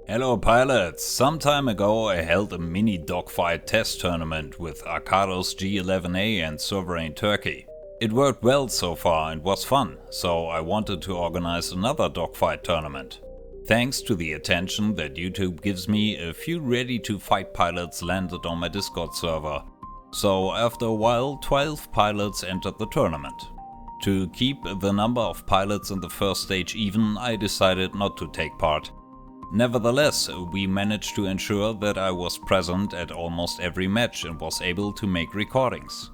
Hello pilots! Some time ago I held a mini dogfight test tournament with Arcados G11A and Sovereign Turkey. It worked well so far and was fun, so I wanted to organize another dogfight tournament. Thanks to the attention that YouTube gives me, a few ready-to-fight pilots landed on my Discord server. So after a while, 12 pilots entered the tournament. To keep the number of pilots in the first stage even, I decided not to take part. Nevertheless, we managed to ensure that I was present at almost every match and was able to make recordings.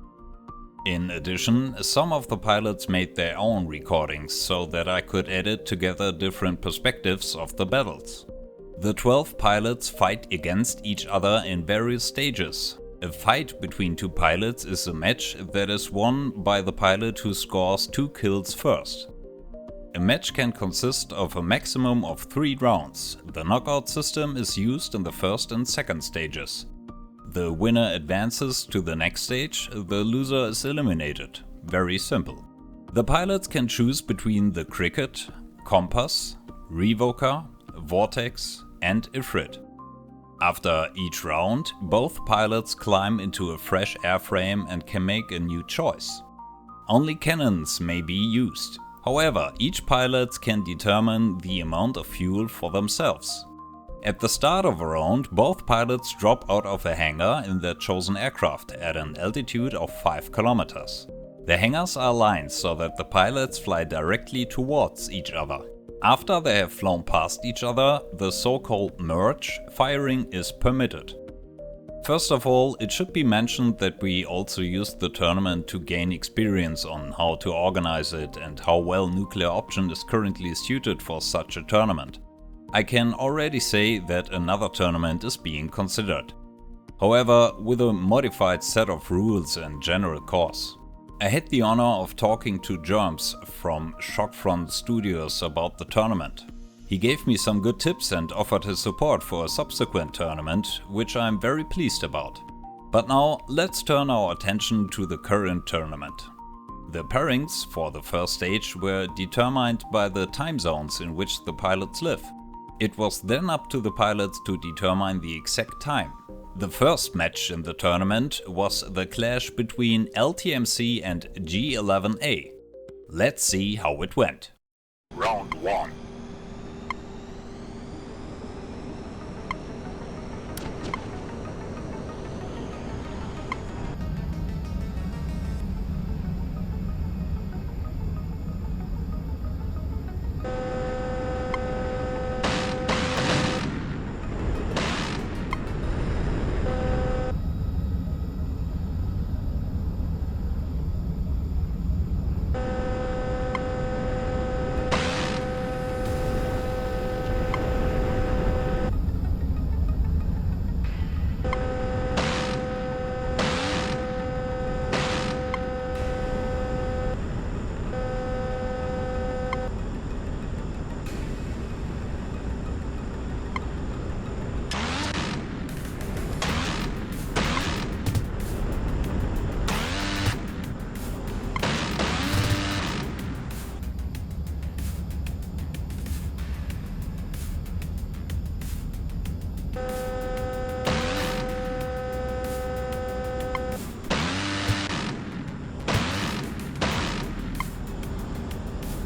In addition, some of the pilots made their own recordings so that I could edit together different perspectives of the battles. The 12 pilots fight against each other in various stages. A fight between two pilots is a match that is won by the pilot who scores 2 kills first. A match can consist of a maximum of 3 rounds. The knockout system is used in the first and second stages. The winner advances to the next stage, the loser is eliminated. Very simple. The pilots can choose between the cricket, compass, revoker, vortex and ifrit. After each round, both pilots climb into a fresh airframe and can make a new choice. Only cannons may be used. However, each pilot can determine the amount of fuel for themselves. At the start of a round, both pilots drop out of a hangar in their chosen aircraft at an altitude of 5 kilometers. The hangars are aligned so that the pilots fly directly towards each other. After they have flown past each other, the so-called merge firing is permitted. First of all, it should be mentioned that we also used the tournament to gain experience on how to organize it and how well nuclearoption is currently suited for such a tournament. I can already say that another tournament is being considered. However, with a modified set of rules and general course. I had the honor of talking to Germs from Shockfront Studios about the tournament. He gave me some good tips and offered his support for a subsequent tournament, which I am very pleased about. But now let's turn our attention to the current tournament. The pairings for the first stage were determined by the time zones in which the pilots live. It was then up to the pilots to determine the exact time. The first match in the tournament was the clash between LTMC and G11A. Let's see how it went. Round 1.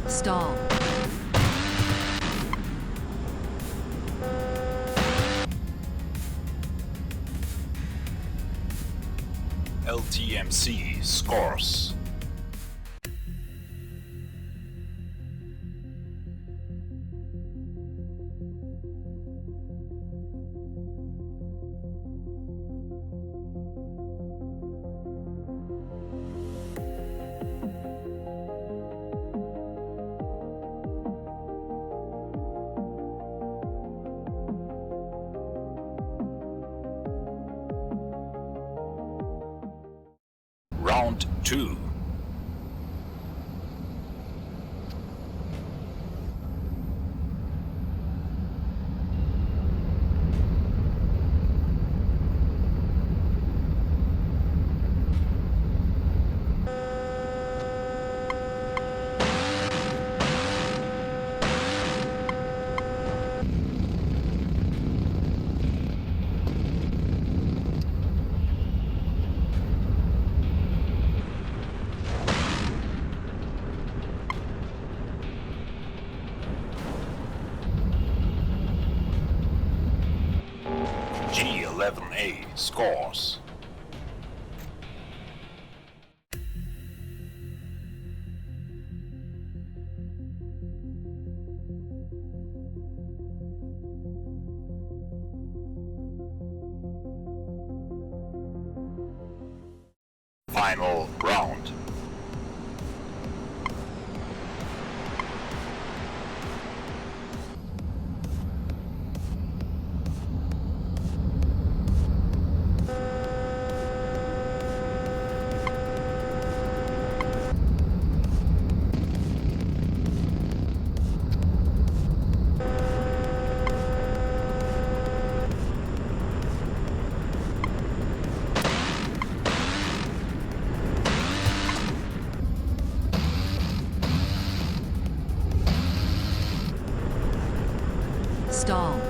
Stall. LTMC scores. Round 2. G11A scores. Final round. Stall.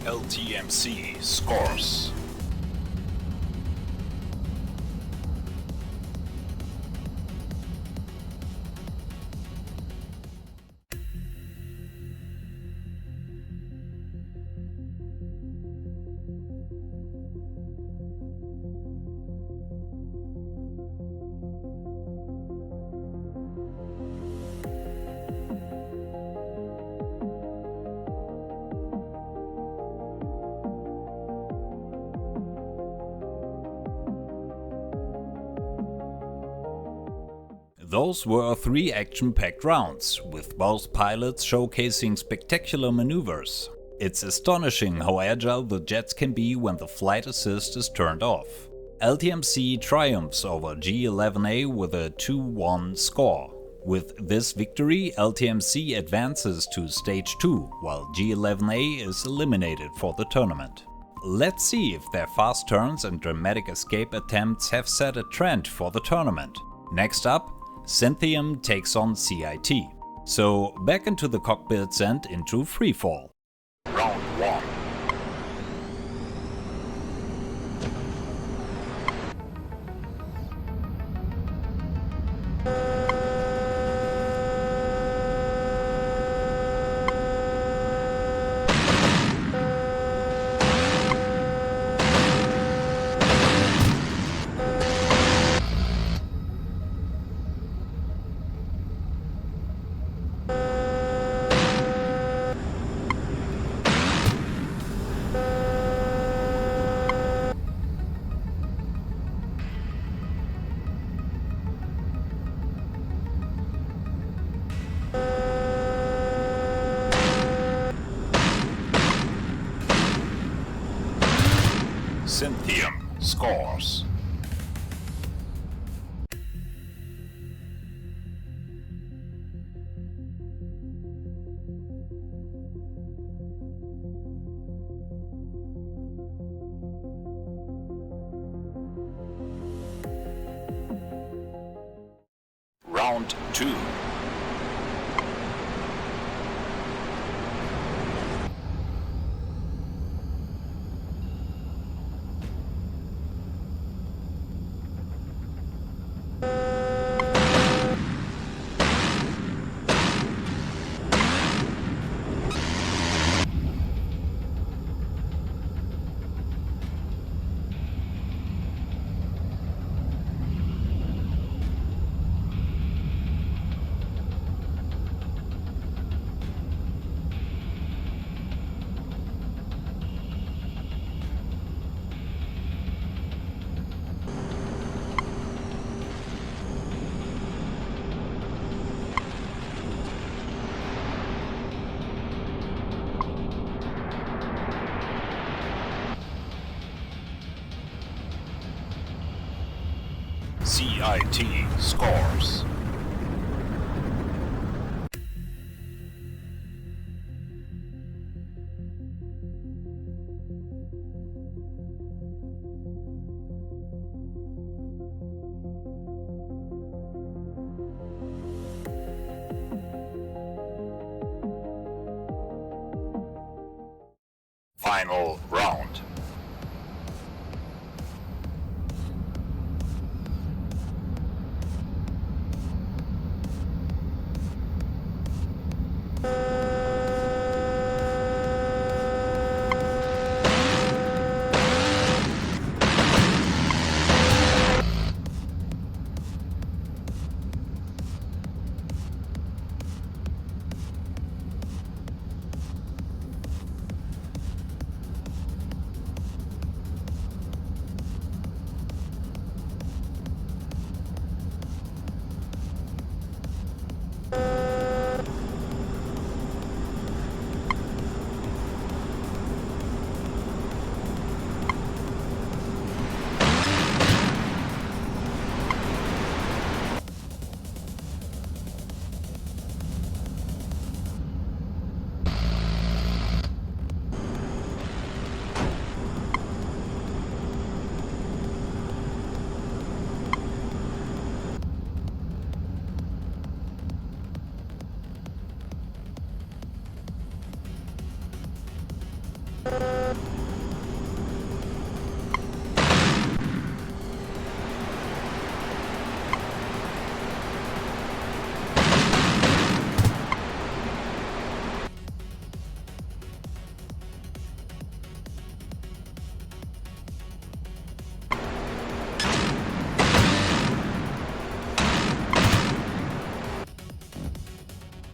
LTMC scores. Those were 3 action-packed rounds, with both pilots showcasing spectacular maneuvers. It's astonishing how agile the jets can be when the flight assist is turned off. LTMC triumphs over G11A with a 2-1 score. With this victory, LTMC advances to Stage 2, while G11A is eliminated for the tournament. Let's see if their fast turns and dramatic escape attempts have set a trend for the tournament. Next up, Synthium takes on CIT. So back into the cockpits and into freefall. Round 1. Synthium scores. Round 2. CIT scores. Final round.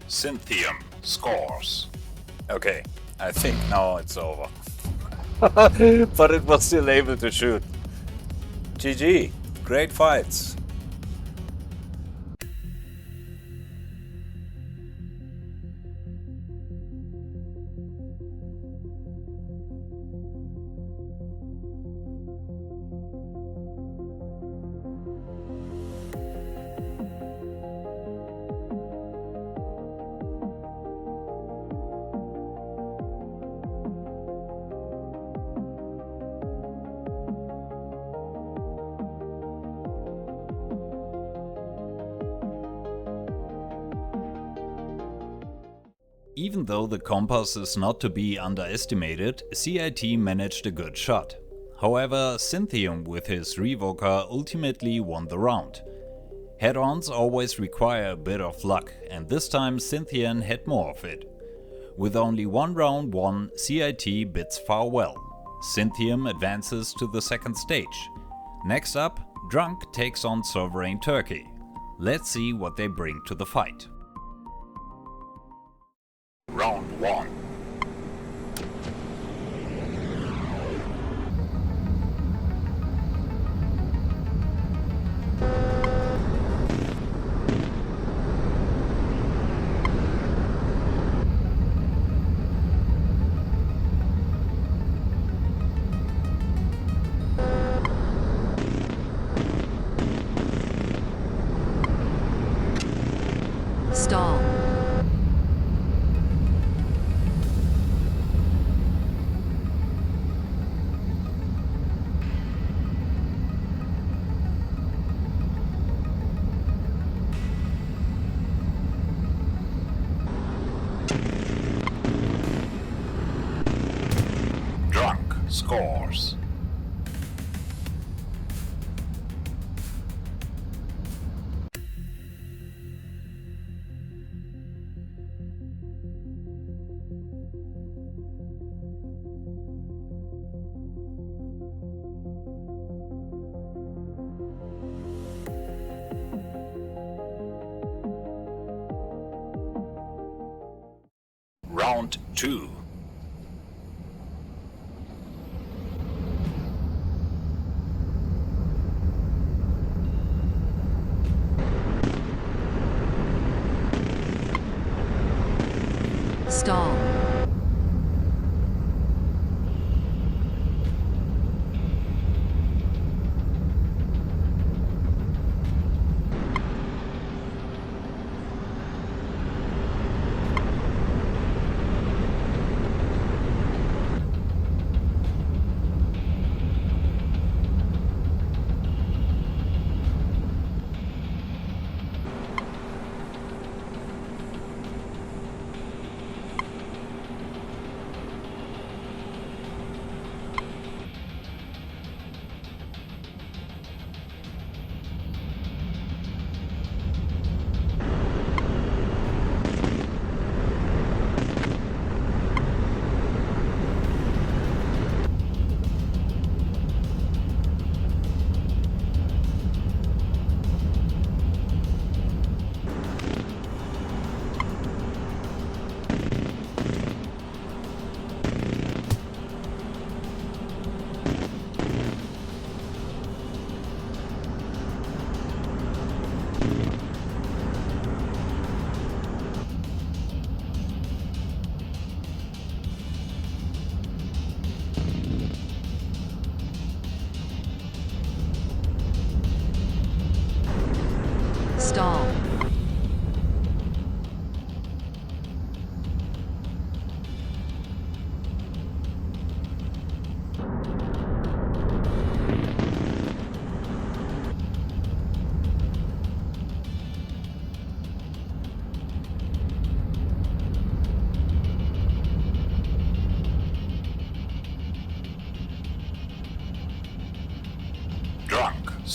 Synthium scores. Okay, I think now it's over. But it was still able to shoot. GG, great fights. Even though the compass is not to be underestimated, CIT managed a good shot. However, Synthium with his revoker ultimately won the round. Head-ons always require a bit of luck, and this time Synthium had more of it. With only one round won, CIT bids farewell. Synthium advances to the second stage. Next up, Drunk takes on Sovereign Turkey. Let's see what they bring to the fight. Round 1. Stall. Drunk scores. Round 2. Stall.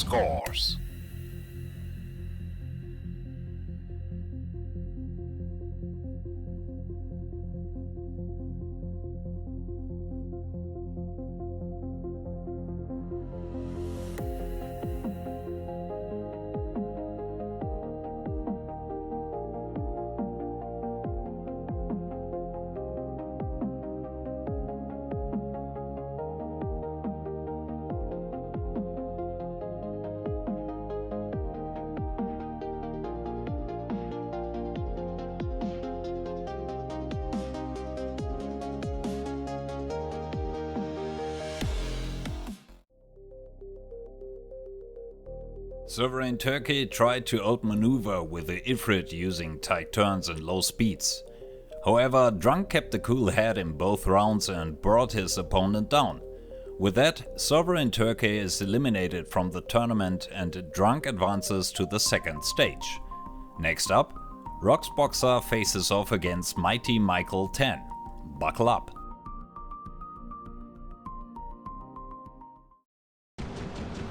scores. Sovereign Turkey tried to outmaneuver with the ifrit using tight turns and low speeds. However, Drunk kept a cool head in both rounds and brought his opponent down. With that, Sovereign Turkey is eliminated from the tournament and Drunk advances to the second stage. Next up, RoxedBoxer faces off against Mighty Michael 10. Buckle up.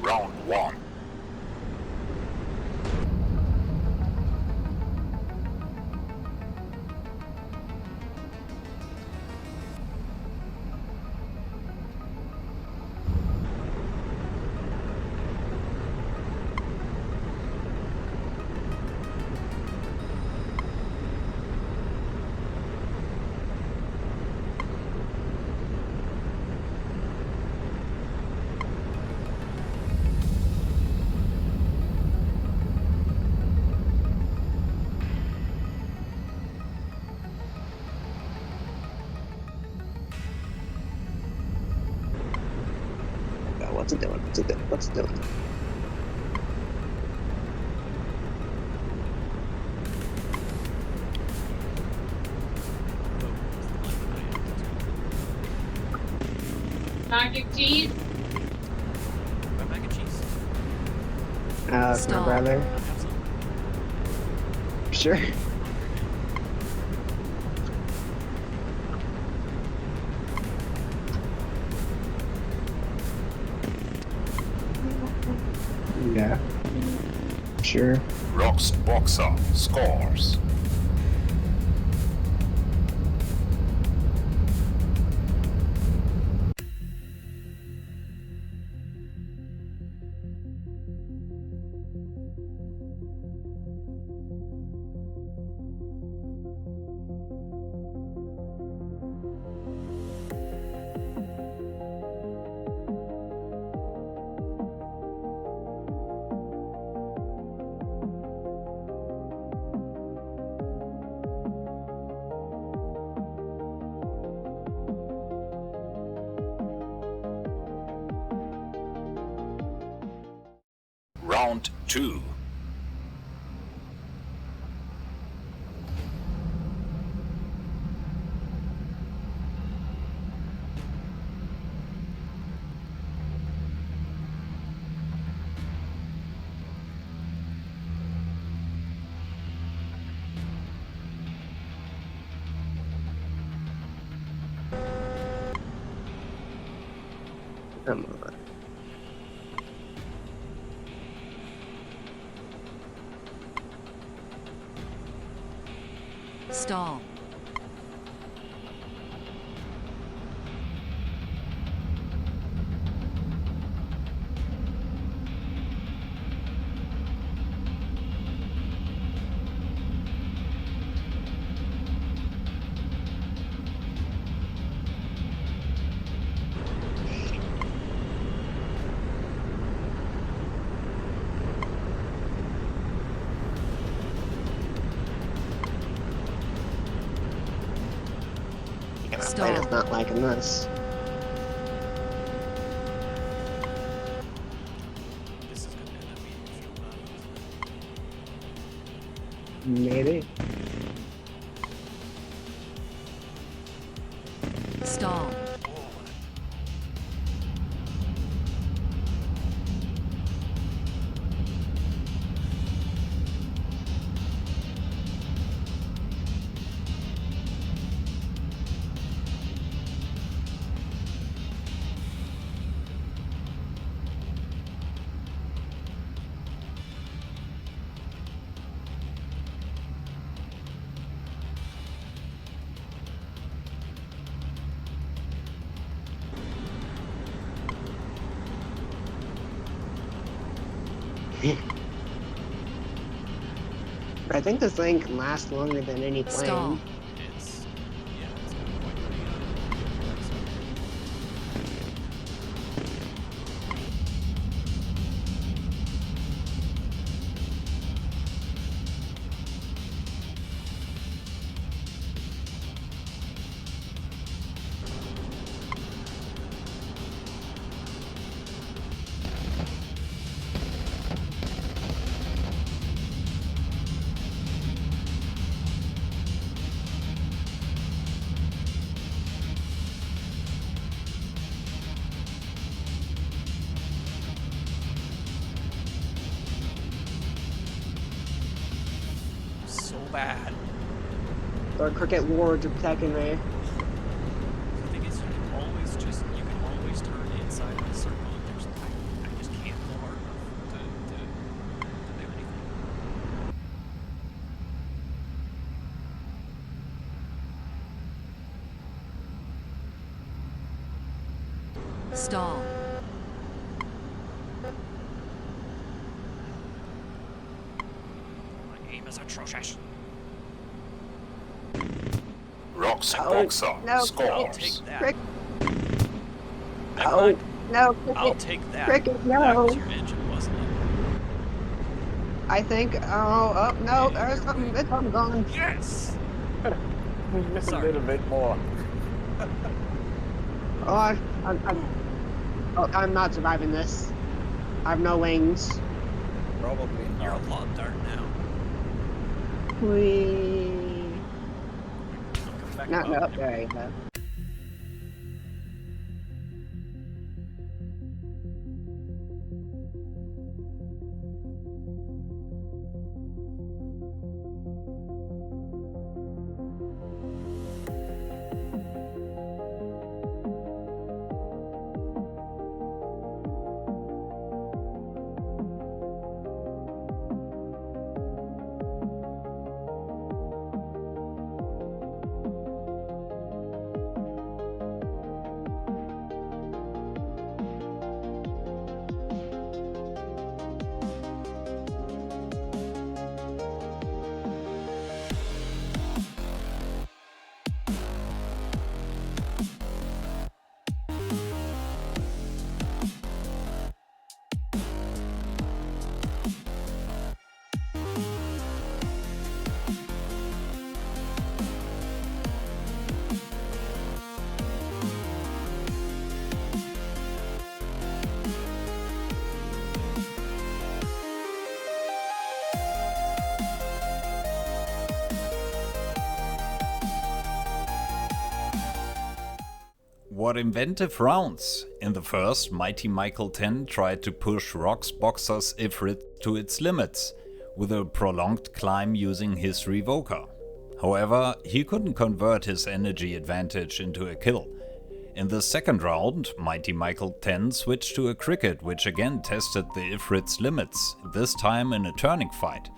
Round 1. What's it doing? What's it doing? What's it doing? Mac and cheese? Mac and cheese. It's my Stop. brother. Sure. Yeah. Sure. RoxedBoxer scores. Round 2. Come on. Stall. Planet's not liking this. This is gonna end up being a few battles. Maybe. Stall. I think this thing can last longer than any Stall. plane. It's yeah, it's got quite the vortex. So bad. Or cricket wards are protecting me. The thing is, you can always turn inside of the circle. And I just can't go hard enough to do anything. Stall. My aim is atrocious. RoxedBoxer no, I'll scores. take that. Crick. Never Oh, mind. no, I'll cricket. take that. Cricket, That no. was your engine, wasn't it? I think, oh, no, there's something, it's I'm gone. Yes! A Sorry. little bit more. Oh, I'm not surviving this. I have no wings. Probably You're a not. lawn dart now. Whee. I'm coming back No, no, above. there you go. What inventive rounds! In the first, Mighty Michael 10 tried to push RoxedBoxer's ifrit to its limits, with a prolonged climb using his revoker. However, he couldn't convert his energy advantage into a kill. In the second round, Mighty Michael 10 switched to a cricket, which again tested the ifrit's limits, this time in a turning fight.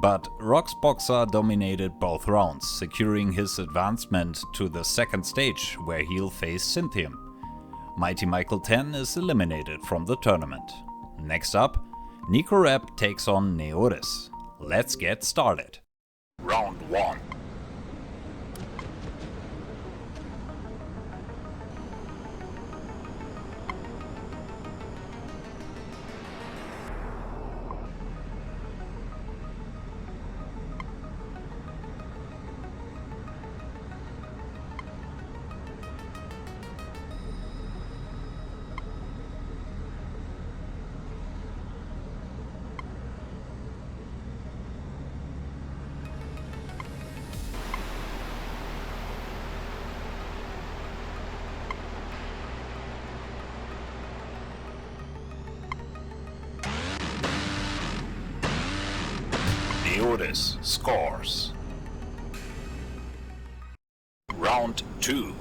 But RoxedBoxer dominated both rounds, securing his advancement to the second stage, where he'll face Synthium. Mighty Michael 10 is eliminated from the tournament. Next up, Nikkorap takes on NEODIS. Let's get started. Round 1. NEODIS scores. Round 2.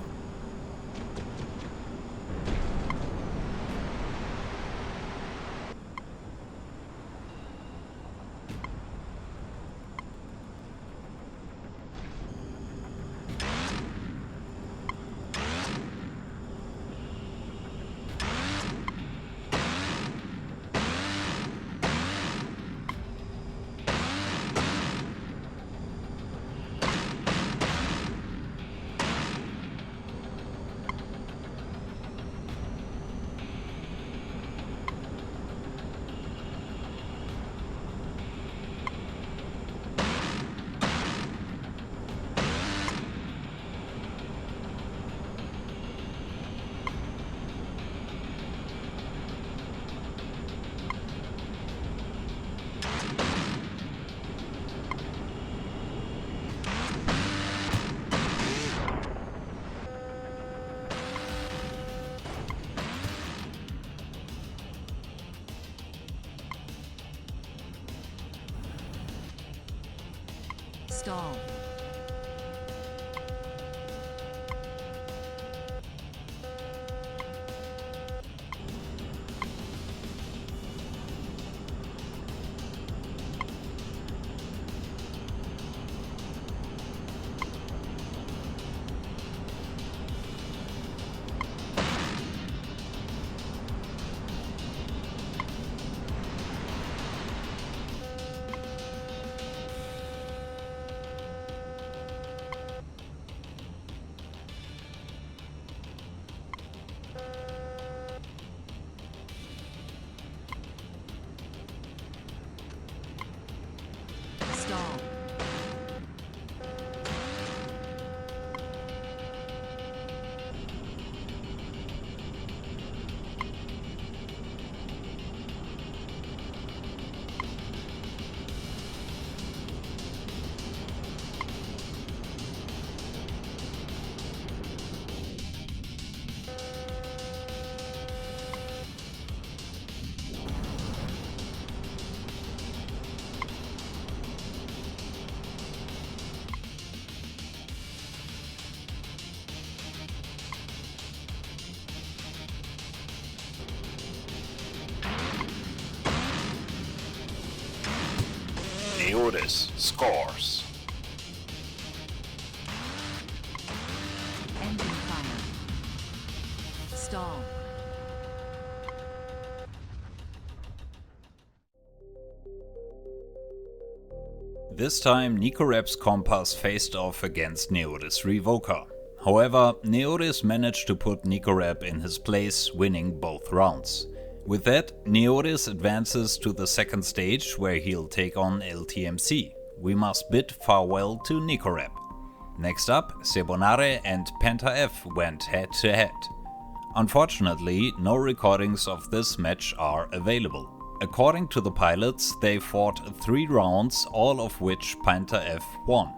Stall. Stall. NEODIS scores. Engine fire. Stall. This time Nikkorap's compass faced off against NEODIS revoker. However, NEODIS managed to put Nikkorap in his place, winning both rounds. With that, NEODIS advances to the second stage where he'll take on LTMC. We must bid farewell to Nikkorap. Next up, Sebonare and Panther F went head to head. Unfortunately, no recordings of this match are available. According to the pilots, they fought 3 rounds, all of which Panther F won.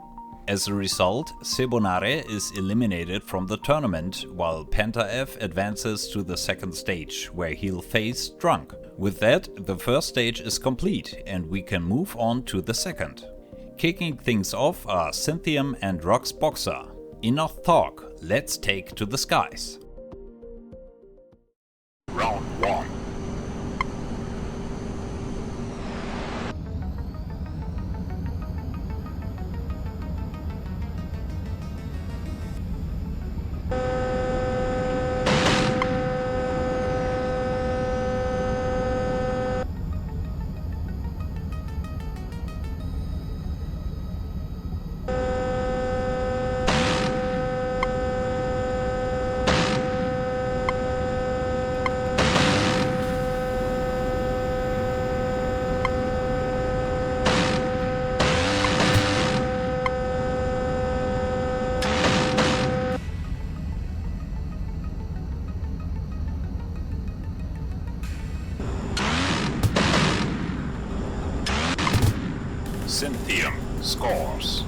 As a result, Sebonare is eliminated from the tournament, while Panther F advances to the second stage, where he'll face Drunk. With that, the first stage is complete, and we can move on to the second. Kicking things off are Synthium and RoxedBoxer. Enough talk, let's take to the skies. Round 1. Synthium scores.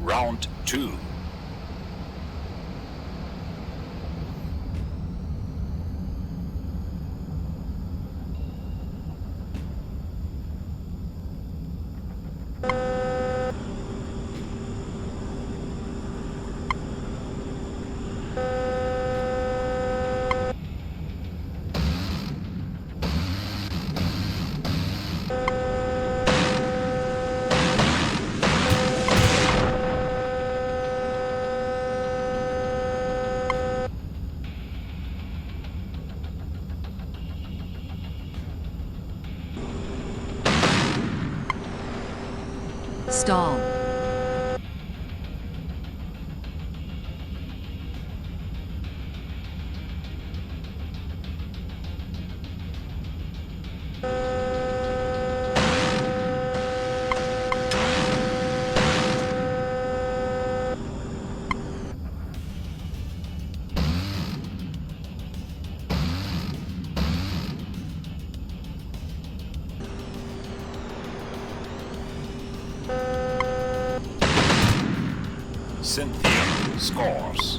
Round 2. Stall. Synthium scores.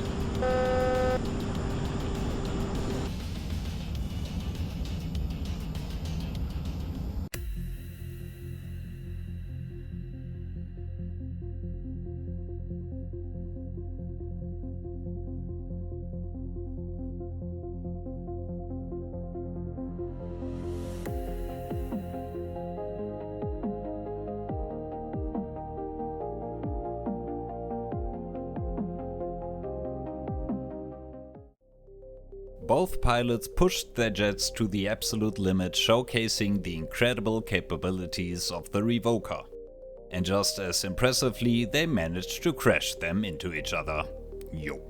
Both pilots pushed their jets to the absolute limit, showcasing the incredible capabilities of the revoker. And just as impressively, they managed to crash them into each other. Yo.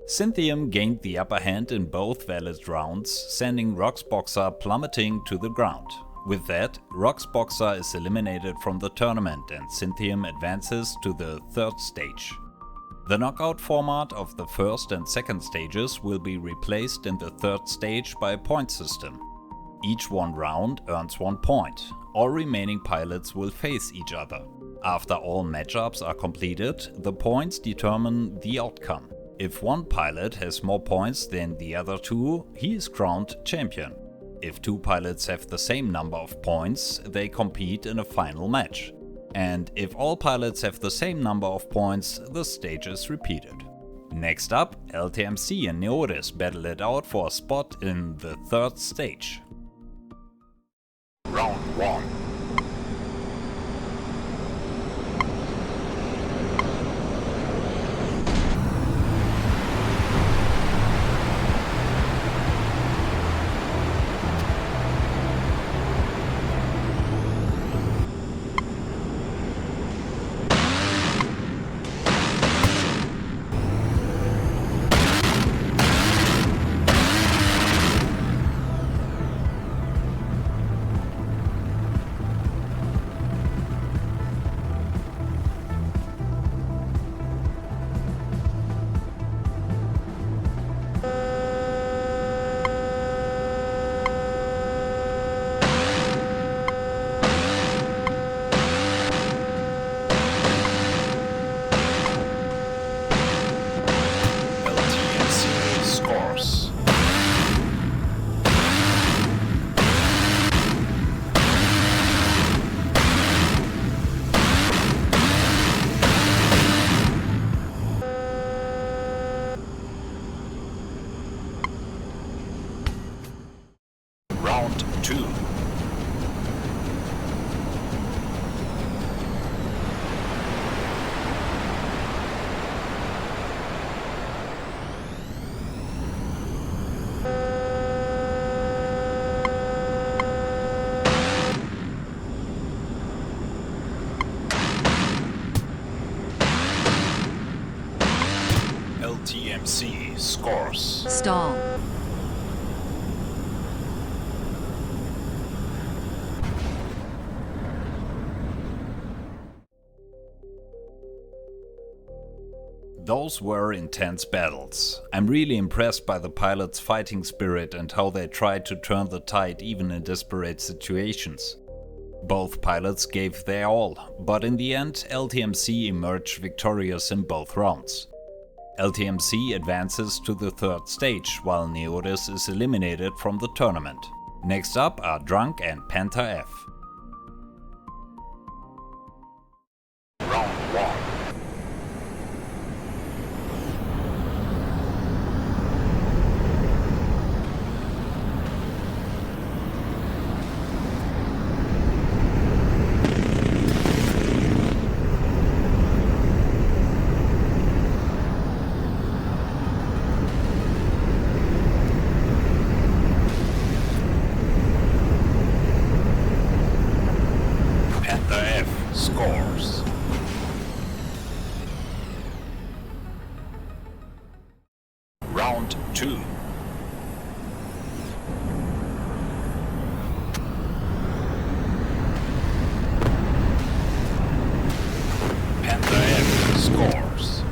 Synthium gained the upper hand in both valid rounds, sending RoxedBoxer plummeting to the ground. With that, RoxedBoxer is eliminated from the tournament and Synthium advances to the third stage. The knockout format of the first and second stages will be replaced in the third stage by a point system. Each one round earns 1 point. All remaining pilots will face each other. After all matchups are completed, the points determine the outcome. If one pilot has more points than the other two, he is crowned champion. If two pilots have the same number of points, they compete in a final match. And if all pilots have the same number of points, the stage is repeated. Next up, LTMC and NEODIS battle it out for a spot in the third stage. Round 1. Round 2. LTMC scores. Stall. Those were intense battles. I'm really impressed by the pilots' fighting spirit and how they tried to turn the tide even in desperate situations. Both pilots gave their all, but in the end LTMC emerged victorious in both rounds. LTMC advances to the third stage, while NEODIS is eliminated from the tournament. Next up are Drunk and Panther F. Round 1. Scores. Round 2. Panther F scores.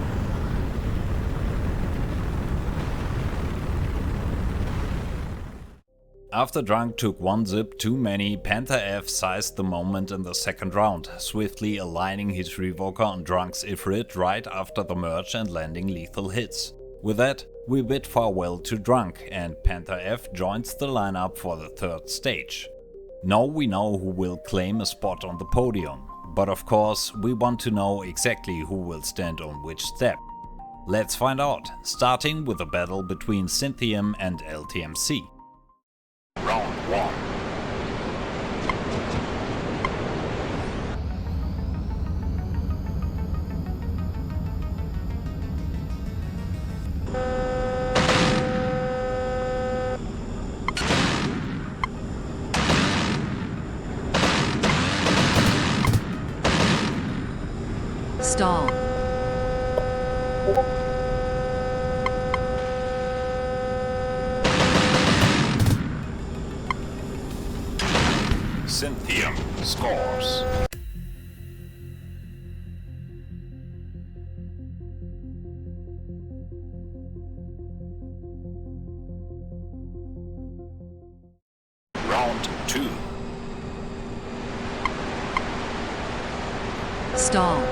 After Drunk took one zip too many, Panther F seized the moment in the second round, swiftly aligning his revoker on Drunk's ifrit right after the merge and landing lethal hits. With that, we bid farewell to Drunk, and Panther F joins the lineup for the third stage. Now we know who will claim a spot on the podium, but of course we want to know exactly who will stand on which step. Let's find out, starting with a battle between Synthium and LTMC. Round 1. Stall. Synthium scores. Round 2. Stall.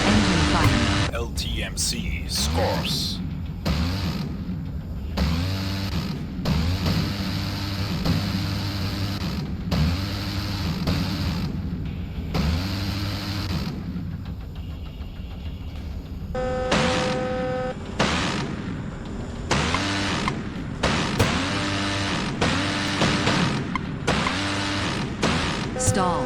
Engine fire. LTMC scores. Stall.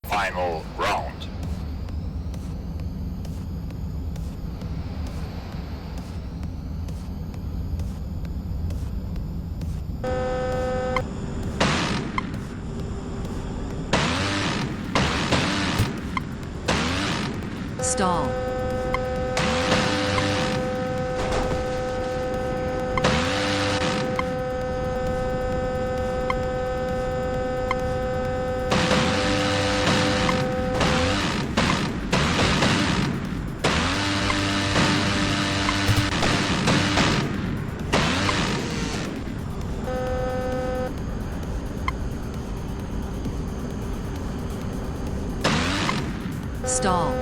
Final round. Stall. Stall.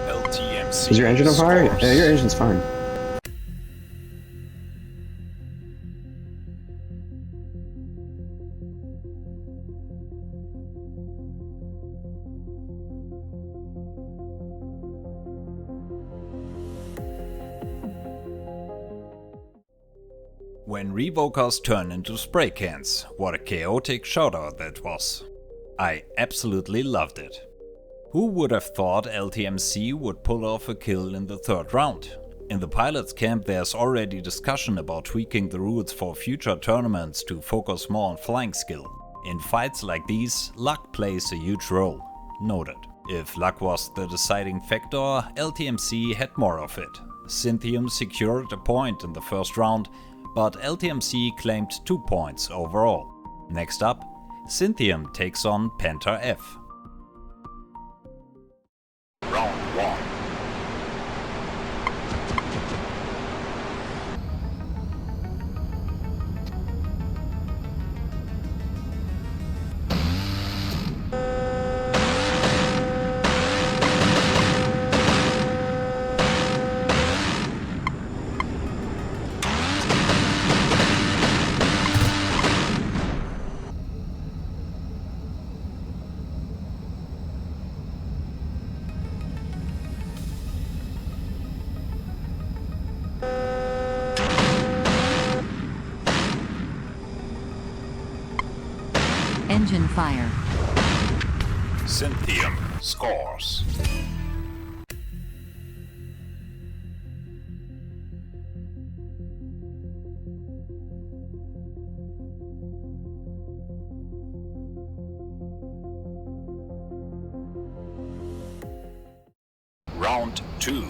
LTMC Is your engine on fire? scores. Yeah, your engine's fine. When revokers turn into spray cans, what a chaotic shoutout that was. I absolutely loved it. Who would have thought LTMC would pull off a kill in the third round? In the pilots camp there's already discussion about tweaking the rules for future tournaments to focus more on flying skill. In fights like these, luck plays a huge role. Noted. If luck was the deciding factor, LTMC had more of it. Synthium secured a point in the first round, but LTMC claimed 2 points overall. Next up, Synthium takes on Panther F. Round 1. Engine fire. Synthium scores. Round 2.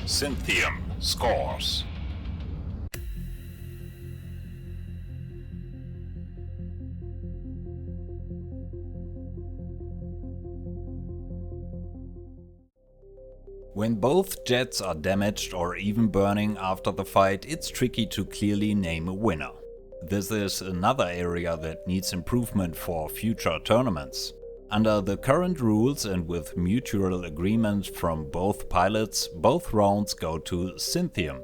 Synthium scores. When both jets are damaged or even burning after the fight, it's tricky to clearly name a winner. This is another area that needs improvement for future tournaments. Under the current rules and with mutual agreement from both pilots, both rounds go to Synthium.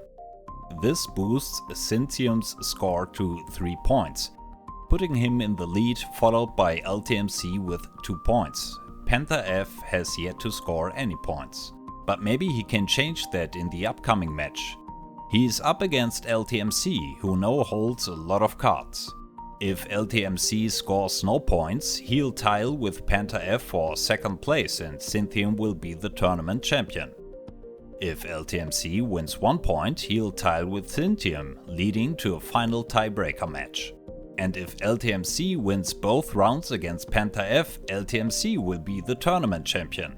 This boosts Synthium's score to 3 points, putting him in the lead, followed by LTMC with 2 points. Panther F has yet to score any points, but maybe he can change that in the upcoming match. He is up against LTMC, who now holds a lot of cards. If LTMC scores no points, he'll tile with Panther F for second place and Synthium will be the tournament champion. If LTMC wins 1 point, he'll tile with Synthium, leading to a final tiebreaker match. And if LTMC wins both rounds against Panther F, LTMC will be the tournament champion.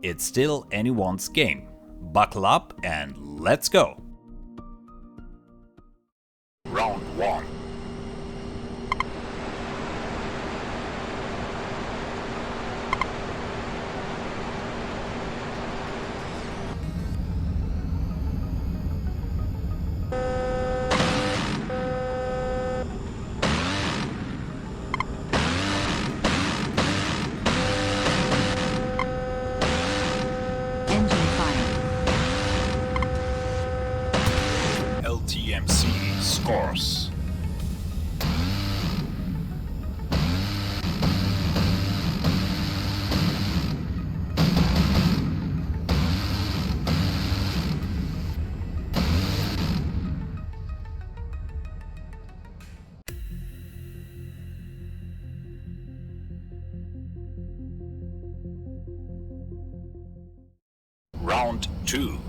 It's still anyone's game. Buckle up and let's go! Round 1. Engine fire. LTMC scores. Round 2.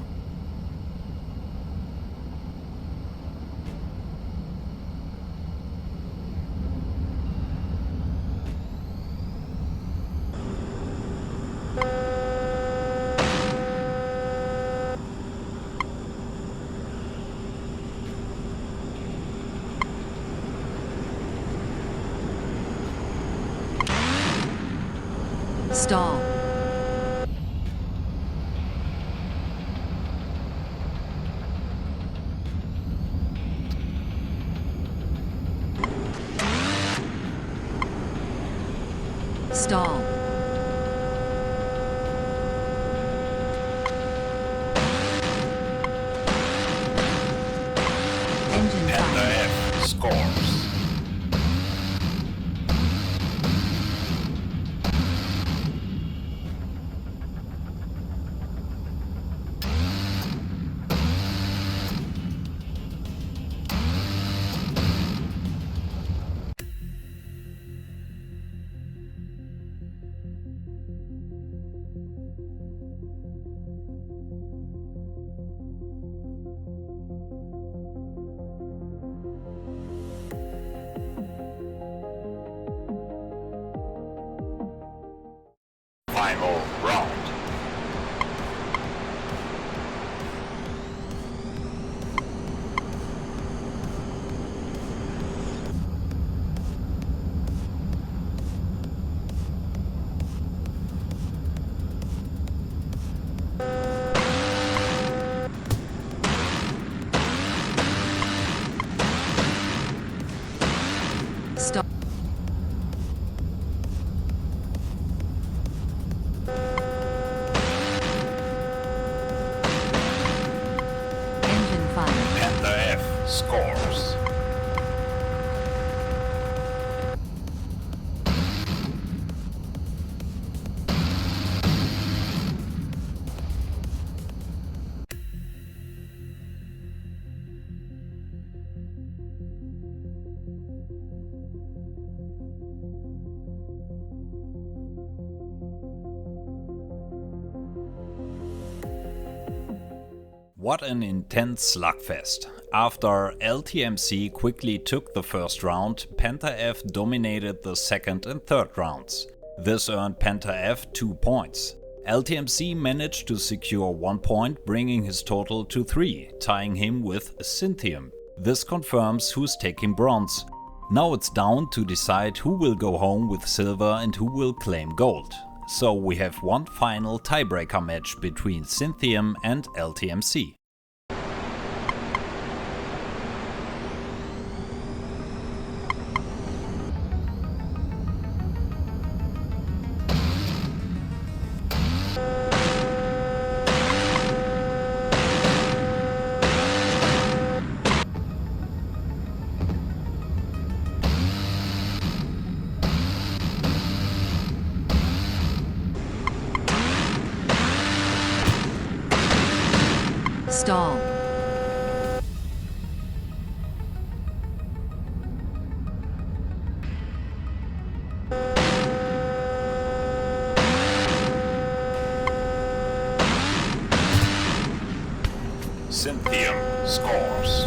Stall. Stall. Engine Panther fire. F scores. Final round. scores. What an intense slugfest. After LTMC quickly took the first round, Panther F dominated the second and third rounds. This earned Panther F 2 points. LTMC managed to secure 1 point, bringing his total to 3, tying him with synthium. This confirms who's taking bronze. Now it's down to decide who will go home with silver and who will claim gold. So we have one final tiebreaker match between synthium and LTMC. Stall. Synthium scores.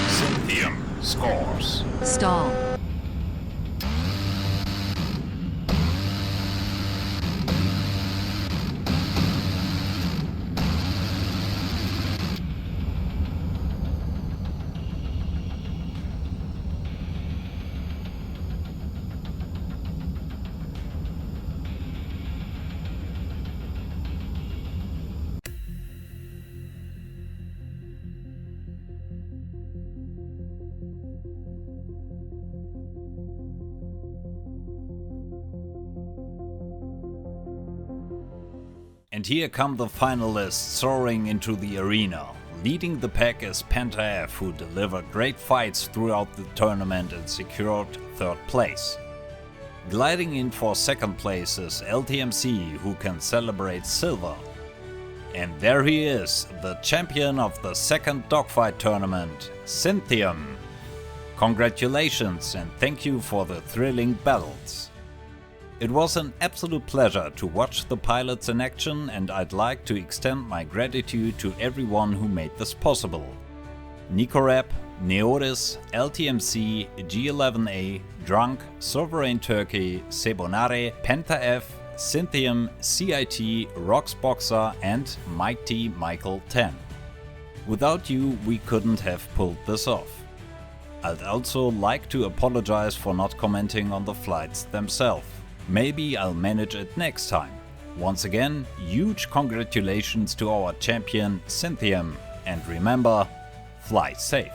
Synthium scores. Stall. And here come the finalists soaring into the arena. Leading the pack is Panther F, who delivered great fights throughout the tournament and secured third place. Gliding in for second place is LTMC, who can celebrate silver. And there he is, the champion of the second Dogfight tournament, Synthium. Congratulations and thank you for the thrilling battles. It was an absolute pleasure to watch the pilots in action, and I'd like to extend my gratitude to everyone who made this possible. Nikkorap, NEODIS, LTMC, G11A, Drunk, Sovereign Turkey, Sebonare, Panther F, Synthium, CIT, RoxedBoxer and Mike T. Michael 10. Without you, we couldn't have pulled this off. I'd also like to apologize for not commenting on the flights themselves. Maybe I'll manage it next time. Once again, huge congratulations to our champion Synthium, and remember, fly safe.